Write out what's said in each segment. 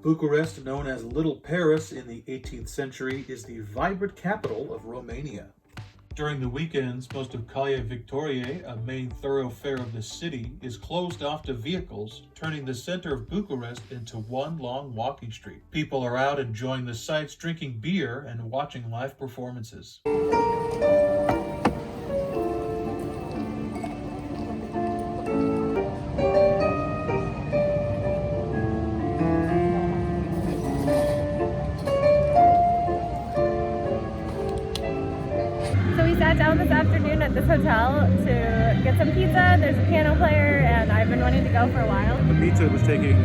Bucharest, known as Little Paris in the 18th century, is the vibrant capital of Romania. During the weekends, most of Calea Victoriei, a main thoroughfare of the city, is closed off to vehicles, turning the center of Bucharest into one long walking street. People are out enjoying the sights, drinking beer, and watching live performances. Down this afternoon at this hotel to get some pizza. There's a piano player and I've been wanting to go for a while. The pizza was taking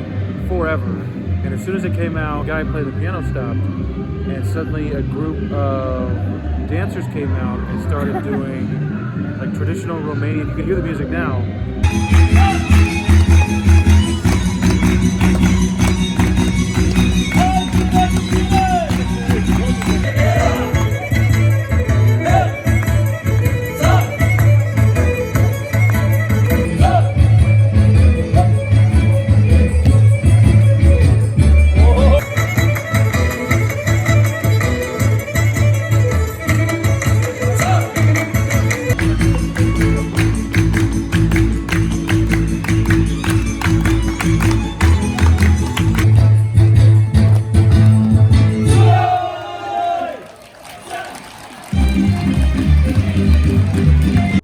forever, and as soon as it came out, the guy playing the piano stopped, and suddenly a group of dancers came out and started doing like traditional Romanian. You can hear the music now.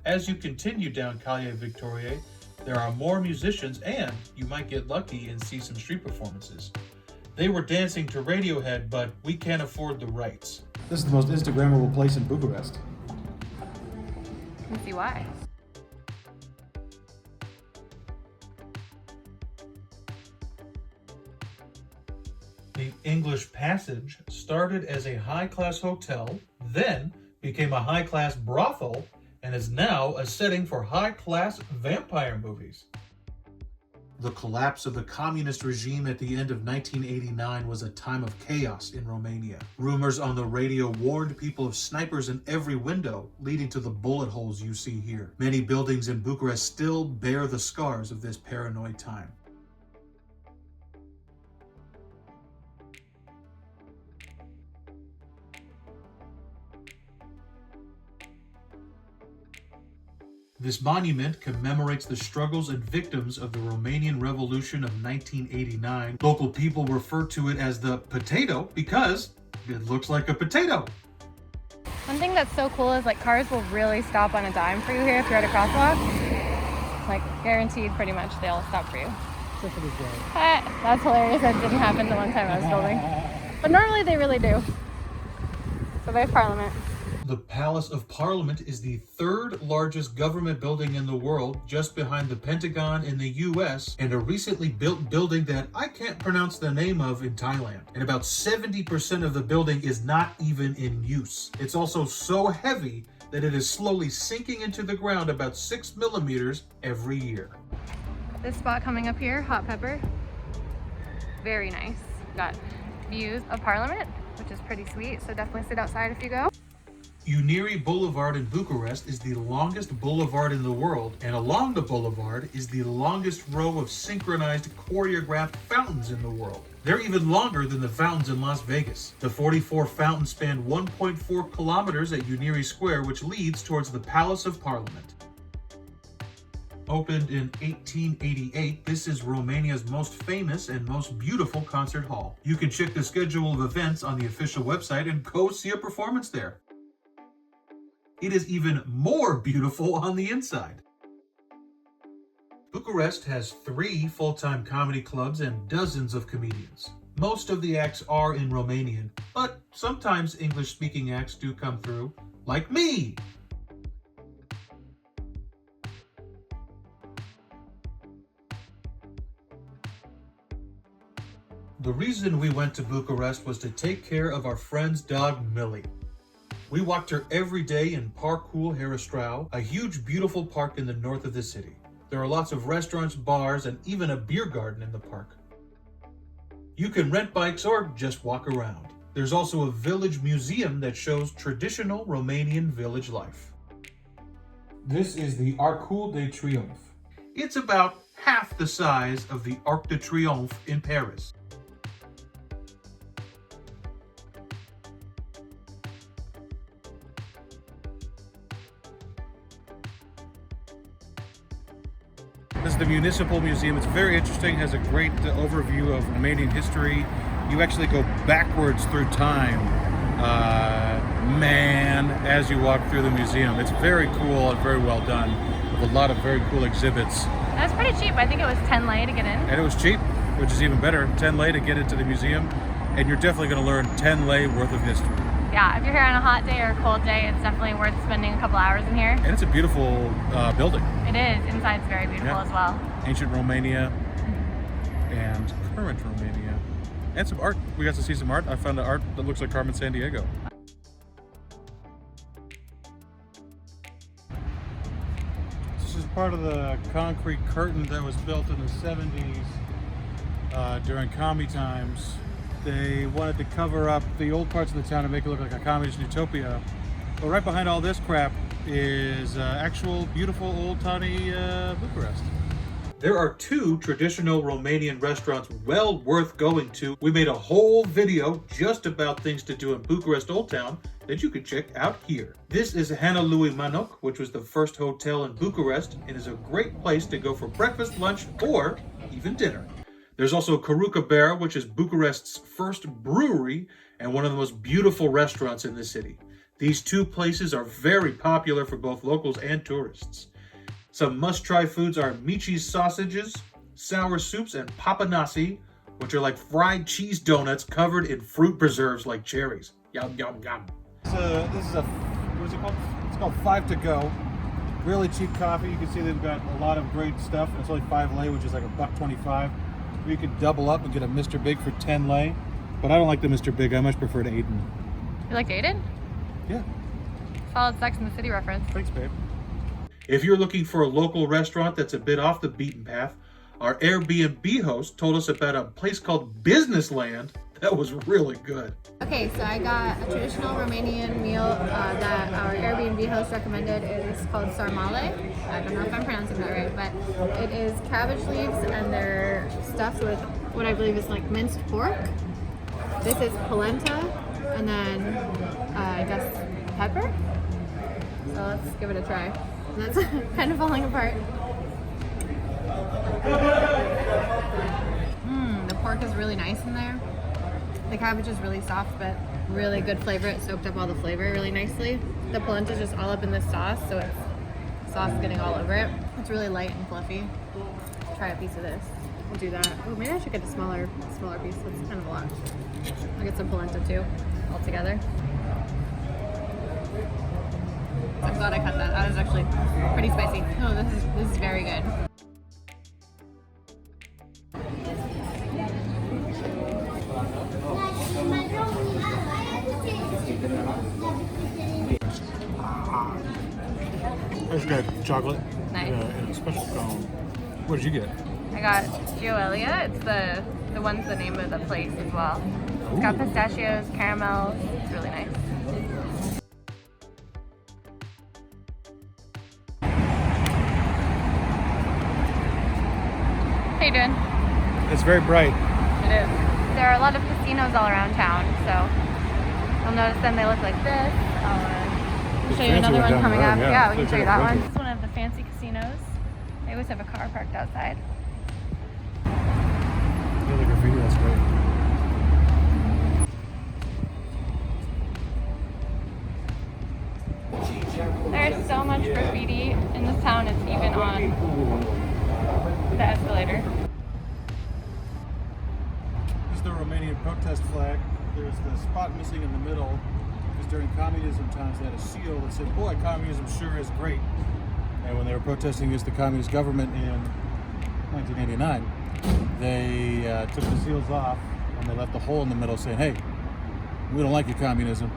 As you continue down Calea Victoriei, there are more musicians and you might get lucky and see some street performances. They were dancing to Radiohead, but we can't afford the rights. This is the most Instagrammable place in Bucharest. You can see why. The English Passage started as a high-class hotel, then became a high-class brothel, and is now a setting for high-class vampire movies. The collapse of the communist regime at the end of 1989 was a time of chaos in Romania. Rumors on the radio warned people of snipers in every window, leading to the bullet holes you see here. Many buildings in Bucharest still bear the scars of this paranoid time. This monument commemorates the struggles and victims of the Romanian Revolution of 1989. Local people refer to it as the potato because it looks like a potato. One thing that's so cool is like cars will really stop on a dime for you here if you're at a crosswalk. Like guaranteed pretty much they'll stop for you. That's hilarious. That didn't happen the one time I was filming. But normally they really do. So there's Parliament. The Palace of Parliament is the third largest government building in the world, just behind the Pentagon in the US, and a recently built building that I can't pronounce the name of in Thailand. And about 70% of the building is not even in use. It's also so heavy that it is slowly sinking into the ground about 6 millimeters every year. This spot coming up here, Hot Pepper, very nice. Got views of Parliament, which is pretty sweet, so definitely sit outside if you go. Unirii Boulevard in Bucharest is the longest boulevard in the world, and along the boulevard is the longest row of synchronized choreographed fountains in the world. They're even longer than the fountains in Las Vegas. The 44 fountains span 1.4 kilometers at Unirii Square, which leads towards the Palace of Parliament. Opened in 1888, this is Romania's most famous and most beautiful concert hall. You can check the schedule of events on the official website and go see a performance there. It is even more beautiful on the inside. Bucharest has 3 full-time comedy clubs and dozens of comedians. Most of the acts are in Romanian, but sometimes English-speaking acts do come through, like me! The reason we went to Bucharest was to take care of our friend's dog, Millie. We walked her every day in Parcul Herastrau, a huge, beautiful park in the north of the city. There are lots of restaurants, bars, and even a beer garden in the park. You can rent bikes or just walk around. There's also a village museum that shows traditional Romanian village life. This is the Arcul De Trimuf. It's about half the size of the Arc de Triomphe in Paris. the Municipal Museum. It's very interesting, has a great overview of Romanian history. You actually go backwards through time, as you walk through the museum. It's very cool and very well done, with a lot of very cool exhibits. And it's pretty cheap. I think it was 10 lei to get in. And it was cheap, which is even better. 10 lei to get into the museum, and you're definitely going to learn 10 lei worth of history. Yeah, if you're here on a hot day or a cold day, it's definitely worth spending a couple hours in here. And it's a beautiful building. It is. Inside's very beautiful as well. Ancient Romania and current Romania. And some art. We got to see some art. I found art that looks like Carmen Sandiego. This is part of the concrete curtain that was built in the 70s during commie times. They wanted to cover up the old parts of the town and make it look like a communist utopia. But right behind all this crap is actual beautiful old tawny Bucharest. There are 2 traditional Romanian restaurants well worth going to. We made a whole video just about things to do in Bucharest Old Town that you can check out here. This is Hanu lui Manuc, which was the first hotel in Bucharest and is a great place to go for breakfast, lunch, or even dinner. There's also Caru, Bere, which is Bucharest's first brewery and one of the most beautiful restaurants in the city. These 2 places are very popular for both locals and tourists. Some must-try foods are Michi's sausages, sour soups, and papanasi, which are like fried cheese donuts covered in fruit preserves like cherries. Yum, yum, yum. This is what is it called? It's called 5 to Go. Really cheap coffee. You can see they've got a lot of great stuff. It's only 5 lei, which is like $1.25. You could double up and get a Mr. Big for 10 lei. But I don't like the Mr. Big. I much prefer to Aiden. You like Aiden? Yeah. Solid Sex in the City reference. Thanks, babe. If you're looking for a local restaurant that's a bit off the beaten path, our Airbnb host told us about a place called Businessland that was really good. Okay, so I got a traditional Romanian meal that our Airbnb host recommended. It's called sarmale. I don't know if I'm pronouncing that right, but it is cabbage leaves and they're stuffed with what I believe is like minced pork. This is polenta and then I guess pepper. So let's give it a try. And that's kind of falling apart. The pork is really nice in there. The cabbage is really soft, but really good flavor. It soaked up all the flavor really nicely. The polenta is just all up in this sauce, so it's sauce is getting all over it. It's really light and fluffy. Try a piece of this. We'll do that. Oh, maybe I should get a smaller piece. That's kind of a lot. I'll get some polenta too, all together. I'm glad I cut that. That was actually pretty spicy. Oh, this is very good. It's got chocolate. Nice. In a special cone. What did you get? I got Gioelia. It's the one's the name of the place as well. It's got pistachios, caramels. It's really nice. How you doing? It's very bright. It is. There are a lot of casinos all around town, so you'll notice them. They look like this. I'll show you another one coming up. Yeah, we can show you that one. This is one of the fancy casinos. They always have a car parked outside. Yeah, the graffiti, that's great. There's so much graffiti in this town, it's even on the escalator. This is the Romanian protest flag. There's the spot missing in the middle. Because during communism times they had a seal that said, boy, communism sure is great. And when they were protesting against the communist government in 1989, they took the seals off and they left the hole in the middle saying, hey, we don't like your communism.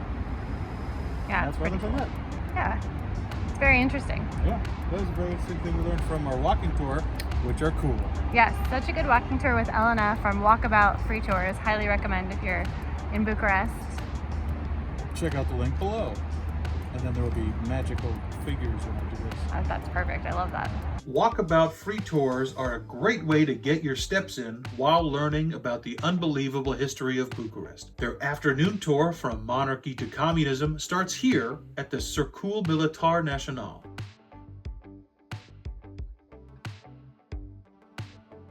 Yeah, That's why they did that. Yeah, it's very interesting. Yeah, that was a very interesting thing we learned from our walking tour, which are cool. Yes, such a good walking tour with Elena from Walkabout Free Tours. Highly recommend if you're in Bucharest. Check out the link below. And then there will be magical figures when I do this. That's perfect. I love that. Walkabout free tours are a great way to get your steps in while learning about the unbelievable history of Bucharest. Their afternoon tour from monarchy to communism starts here at the Cercul Militar Național.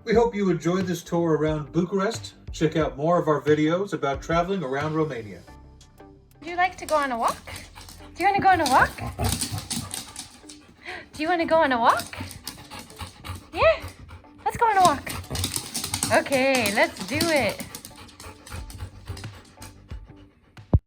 We hope you enjoyed this tour around Bucharest. Check out more of our videos about traveling around Romania. Would you like to go on a walk? Do you want to go on a walk? Do you want to go on a walk? Yeah, let's go on a walk. Okay, let's do it.